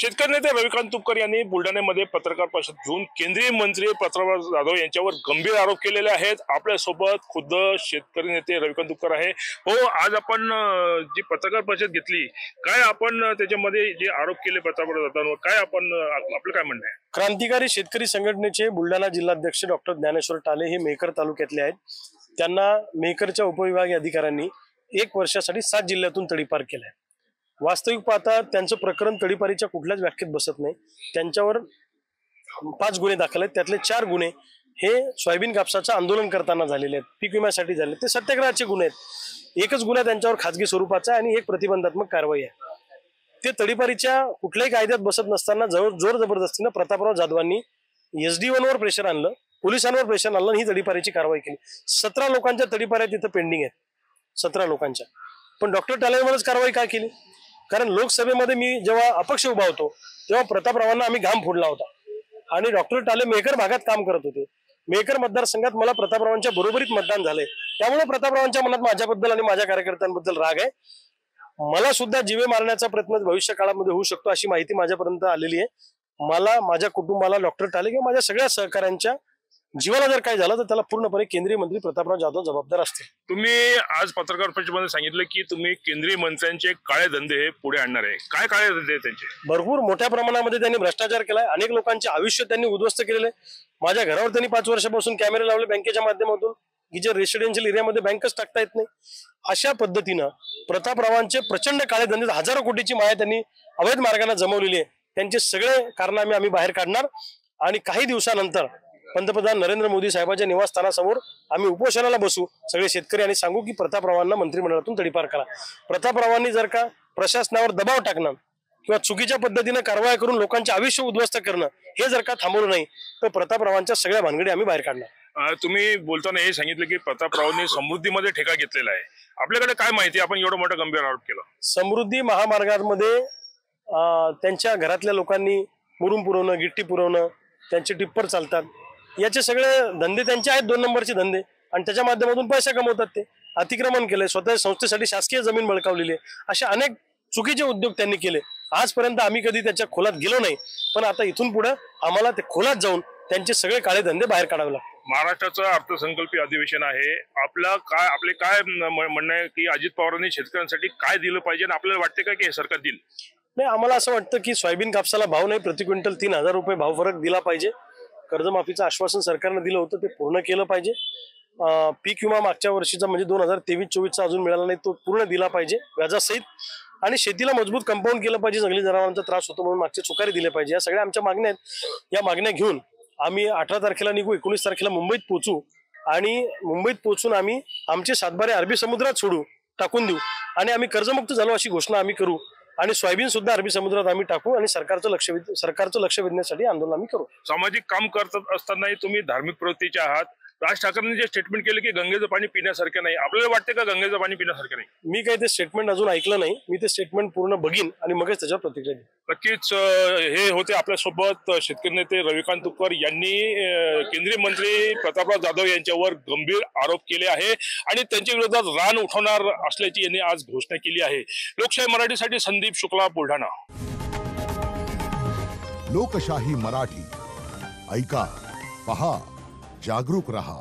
शेतकरी नेते रविकांत तुपकर यांनी बुलढाण्यामध्ये पत्रकार परिषद घेऊन केंद्रीय मंत्री प्रतापराव जाधव यांच्यावर गंभीर आरोप केलेले आहेत। आपल्यासोबत खुद्द शेतकरी नेते रविकांत तुपकर आहे। हो, आज आपण जी पत्रकार परिषद घेतली, काय आपण त्याच्यामध्ये जे आरोप केले प्रतापराव जाधवांवर, काय आपण आपलं काय म्हणणं आहे? क्रांतिकारी शेतकरी संघटनेचे बुलढाणा जिल्हाध्यक्ष डॉक्टर ज्ञानेश्वर टाले हे मेहकर तालुक्यातले आहेत। त्यांना मेहकरच्या उपविभागीय अधिकाऱ्यांनी 1 वर्षासाठी 7 जिल्ह्यातून तडीपार केलाय। वास्तविक पाहता त्यांचं प्रकरण तडीपारीच्या कुठल्याच व्याख्येत बसत नाही। त्यांच्यावर 5 गुन्हे दाखल आहेत, त्यातले 4 गुन्हे हे सोयाबीन कापसाचं आंदोलन करताना झालेले आहेत, पीक विम्यासाठी झाले, ते सत्याग्रहाचे गुन्हे आहेत। एकच गुन्हा त्यांच्यावर खाजगी स्वरूपाचा आहे आणि एक प्रतिबंधात्मक कारवाई आहे। ते तडीपारीच्या कुठल्याही कायद्यात बसत नसताना जोर जबरदस्तीनं प्रतापराव जाधवांनी SD1 वर प्रेशर आणलं, पोलिसांवर प्रेशर आणलं, ही तडीपारीची कारवाई केली। 17 लोकांच्या तडीपाऱ्या तिथं पेंडिंग आहेत, 17 लोकांच्या। पण डॉक्टर टालेवरच कारवाई का केली? कारण लोकसभेमध्ये मी जेव्हा अपक्ष उभा होतो तेव्हा प्रतापरावांना आम्ही घाम फोडला होता आणि डॉक्टर टाले मेहकर भागात काम करत होते। मेहकर मतदारसंघात मला प्रतापरावांच्या बरोबरीत मतदान झालंय, त्यामुळे प्रतापरावांच्या मनात माझ्याबद्दल आणि माझ्या कार्यकर्त्यांबद्दल राग आहे। मला सुद्धा जीवे मारण्याचा प्रयत्न भविष्य काळामध्ये होऊ शकतो अशी माहिती माझ्यापर्यंत आलेली आहे। मला, माझ्या कुटुंबाला, डॉक्टर टाले किंवा माझ्या सगळ्या सहकाऱ्यांच्या जीवाला जर काय झालं तर त्याला पूर्णपणे केंद्रीय मंत्री प्रतापराव जाधव जबाबदार असतील। तुम्ही आज पत्रकार परिषदेमध्ये सांगितलं की तुम्ही केंद्रीय मंत्र्यांचे काळे धंदे पुढे आणणार आहे। काय काळे धंदे त्यांचे? भरपूर मोठ्या प्रमाणामध्ये त्यांनी भ्रष्टाचार केलाय, अनेक लोकांचे आयुष्य त्यांनी उद्ध्वस्त केलेले। माझ्या घरावर त्यांनी 5 वर्षापासून कॅमेरे लावले बँकेच्या माध्यमातून, की जे रेसिडेन्शियल एरियामध्ये बँकच टाकता येत नाही। अशा पद्धतीनं प्रतापरावांचे प्रचंड काळे धंदे, हजारो कोटीची माया त्यांनी अवैध मार्गाने जमवलेली आहे। त्यांचे सगळे कारनामे आम्ही बाहेर काढणार आणि काही दिवसानंतर पंतप्रधान नरेंद्र मोदी साहेबांच्या निवासस्थानासमोर आम्ही उपोषणाला बसू सगळे शेतकरी आणि सांगू की प्रतापरावांना मंत्रिमंडळातून तडीपार करा। प्रतापरावांनी जर का प्रशासनावर दबाव टाकणं किंवा चुकीच्या पद्धतीने कारवाई करून लोकांचे आयुष्य उद्ध्वस्त करणं हे जर का थांबवलं नाही तर प्रतापरावांच्या सगळ्या भानगडी आम्ही बाहेर काढणार। तुम्ही बोलताना हे सांगितलं की प्रतापरावांनी समृद्धीमध्ये ठेका घेतलेला आहे, आपल्याकडे काय माहिती? आपण एवढं मोठं गंभीर आरोप केला। समृद्धी महामार्गामध्ये त्यांच्या घरातल्या लोकांनी मुरुम पुरवणं, गिट्टी पुरवणं, त्यांचे टिप्पर चालतात, याचे सगळे धंदे त्यांचे आहेत, 2 नंबरचे धंदे, आणि त्याच्या माध्यमातून पैसा कमवतात। ते अतिक्रमण केलंय, स्वतः संस्थेसाठी शासकीय जमीन बळकावलेली आहे, अशा अनेक चुकीचे उद्योग त्यांनी केले। आजपर्यंत आम्ही कधी त्याच्या खोलात गेलो नाही, पण आता इथून पुढे आम्हाला ते खोलात जाऊन त्यांचे सगळे काळे धंदे बाहेर काढावे लागतात। महाराष्ट्राचं अर्थसंकल्पीय अधिवेशन आहे, आपले काय म्हणणं आहे की अजित पवारांनी शेतकऱ्यांसाठी काय दिलं पाहिजे आणि आपल्याला वाटते का की हे सरकार देईल? नाही, आम्हाला असं वाटतं की सोयाबीन कापसाला भाव नाही, प्रति क्विंटल 3000 रुपये भाव फरक दिला पाहिजे। कर्जमाफीचं आश्वासन सरकारने दिलं होतं ते पूर्ण केलं पाहिजे। पीक विमा मागच्या वर्षीचा म्हणजे 2023-24चा अजून मिळाला नाही, तो पूर्ण दिला पाहिजे व्याजासहित, आणि शेतीला मजबूत कंपाऊंड केलं पाहिजे। जंगली जनावरांचा त्रास होतो म्हणून मागचे चुकारी दिले पाहिजे। या सगळ्या आमच्या मागण्या आहेत। या मागण्या घेऊन आम्ही 18 तारखेला निघू, 19 तारखेला मुंबईत पोहोचू आणि मुंबईत पोहोचून आम्ही आमचे 7 बारे अरबी समुद्रात टाकून देऊ आणि आम्ही कर्जमुक्त झालो अशी घोषणा आम्ही करू आणि सोयाबीन सुद्धा अरबी समुद्रात आम्ही टाकू आणि सरकारचं लक्ष वेधण्यासाठी आंदोलन आम्ही करू। सामाजिक काम करत असतानाही तुम्ही धार्मिक प्रवृत्तीचे आहात। राज ठाकरेंनी जे स्टेटमेंट केलं की गंगेचं पाणी पिण्यासारखं नाही, आपल्याला वाटते का गंगेचं पाणी पिण्यासारखं नाही? मी काही ते स्टेटमेंट अजून ऐकलं नाही, मी ते स्टेटमेंट पूर्ण बघीन आणि मगच त्याच्यावर प्रतिक्रिया देईन। नक्कीच हे होते आपल्यासोबत शेतकरी नेते रविकांत तुपकर यांनी केंद्रीय मंत्री प्रतापराव जाधव यांच्यावर गंभीर आरोप केले आहे आणि त्यांच्या विरोधात रान उठवणार असल्याची यांनी आज घोषणा केली आहे। लोकशाही मराठीसाठी संदीप शुक्ला, बुलढाणा। लोकशाही मराठी, ऐका, पहा, जागरूक रहा।